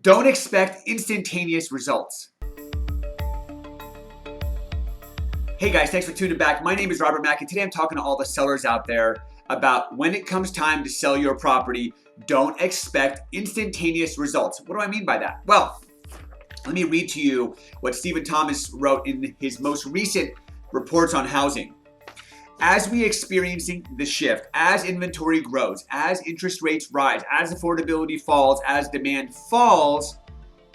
Don't expect instantaneous results. Hey guys, thanks for tuning back. My name is Robert Mack, and today I'm talking to all the sellers out there about when it comes time to sell your property, don't expect instantaneous results. What do I mean by that? Well, let me read to you what Stephen Thomas wrote in his most recent reports on housing. As we experiencing the shift, as inventory grows, as interest rates rise, as affordability falls, as demand falls,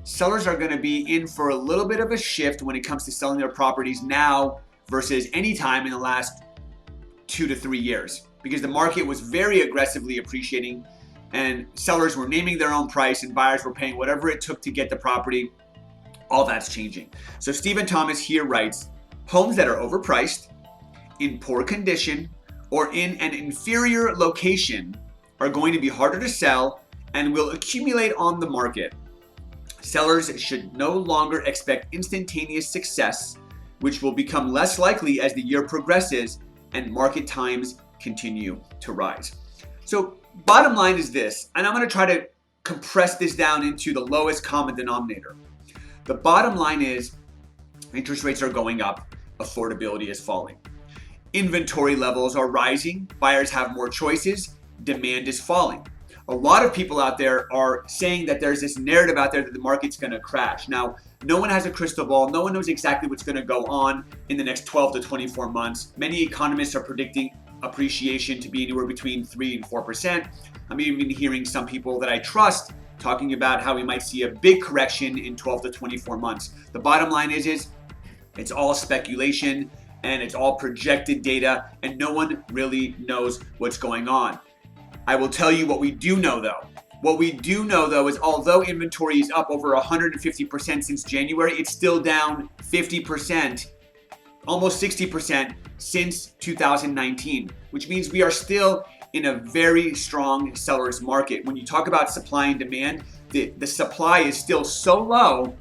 sellers are going to be in for a little bit of a shift when it comes to selling their properties now versus any time in the last 2 to 3 years, because the market was very aggressively appreciating and sellers were naming their own price and buyers were paying whatever it took to get the property. All that's changing. So Stephen Thomas here writes, homes that are overpriced, in poor condition, or in an inferior location are going to be harder to sell and will accumulate on the market. Sellers should no longer expect instantaneous success, which will become less likely as the year progresses and market times continue to rise. So bottom line is this, and I'm going to try to compress this down into the lowest common denominator. The bottom line is interest rates are going up, affordability is falling. Inventory levels are rising, buyers have more choices, demand is falling. A lot of people out there are saying that there's this narrative out there that the market's going to crash. Now, no one has a crystal ball. No one knows exactly what's going to go on in the next 12 to 24 months. Many economists are predicting appreciation to be anywhere between 3 and 4%. I'm even hearing some people that I trust talking about how we might see a big correction in 12 to 24 months. The bottom line is it's all speculation and it's all projected data, and no one really knows what's going on. I will tell you what we do know though. What we do know though is although inventory is up over 150% since January, it's still down 50%, almost 60% since 2019, which means we are still in a very strong seller's market. When you talk about supply and demand, the supply is still so low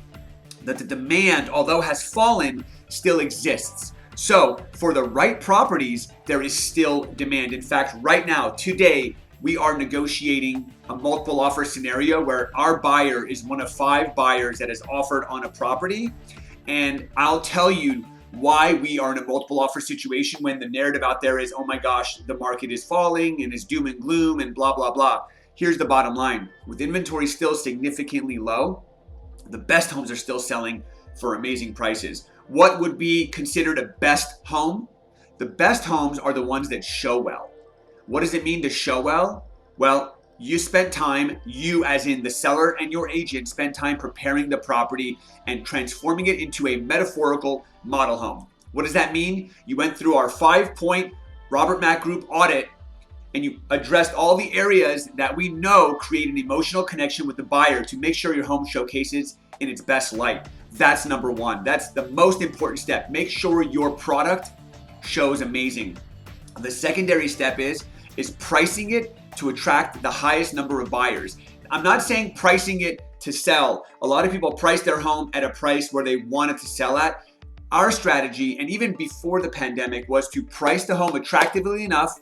that the demand, although has fallen, still exists. So for the right properties, there is still demand. In fact, right now, today, we are negotiating a multiple offer scenario where our buyer is one of 5 buyers that has offered on a property. And I'll tell you why we are in a multiple offer situation when the narrative out there is, oh my gosh, the market is falling and is doom and gloom and blah, blah, blah. Here's the bottom line. With inventory still significantly low, the best homes are still selling for amazing prices. What would be considered a best home? The best homes are the ones that show well. What does it mean to show well? Well, you spent time, you as in the seller and your agent spent time preparing the property and transforming it into a metaphorical model home. What does that mean? You went through our 5-point Robert Mack Group audit and you addressed all the areas that we know create an emotional connection with the buyer to make sure your home showcases in its best light. That's number one. That's the most important step. Make sure your product shows amazing. The secondary step is pricing it to attract the highest number of buyers. I'm not saying pricing it to sell. A lot of people price their home at a price where they want it to sell at. Our strategy, and even before the pandemic, was to price the home attractively enough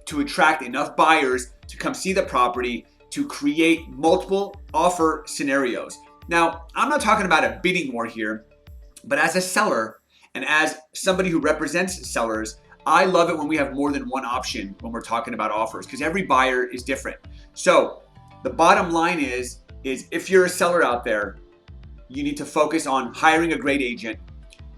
to attract enough buyers to come see the property, to create multiple offer scenarios. Now, I'm not talking about a bidding war here, but as a seller and as somebody who represents sellers, I love it when we have more than one option when we're talking about offers because every buyer is different. So the bottom line is if you're a seller out there, you need to focus on hiring a great agent,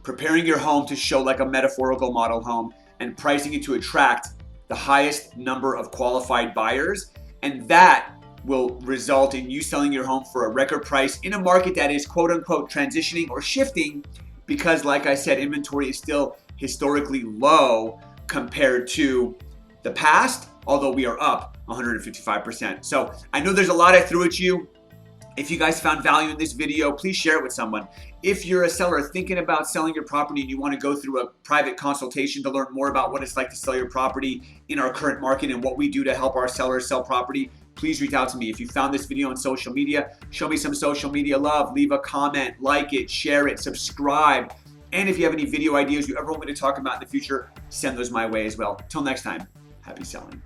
preparing your home to show like a metaphorical model home, and pricing it to attract the highest number of qualified buyers. And that will result in you selling your home for a record price in a market that is quote unquote transitioning or shifting because like I said, inventory is still historically low compared to the past, although we are up 155%. So I know there's a lot I threw at you. If you guys found value in this video, please share it with someone. If you're a seller thinking about selling your property and you want to go through a private consultation to learn more about what it's like to sell your property in our current market and what we do to help our sellers sell property, please reach out to me. If you found this video on social media, show me some social media love, leave a comment, like it, share it, subscribe. And if you have any video ideas you ever want me to talk about in the future, send those my way as well. Till next time, happy selling.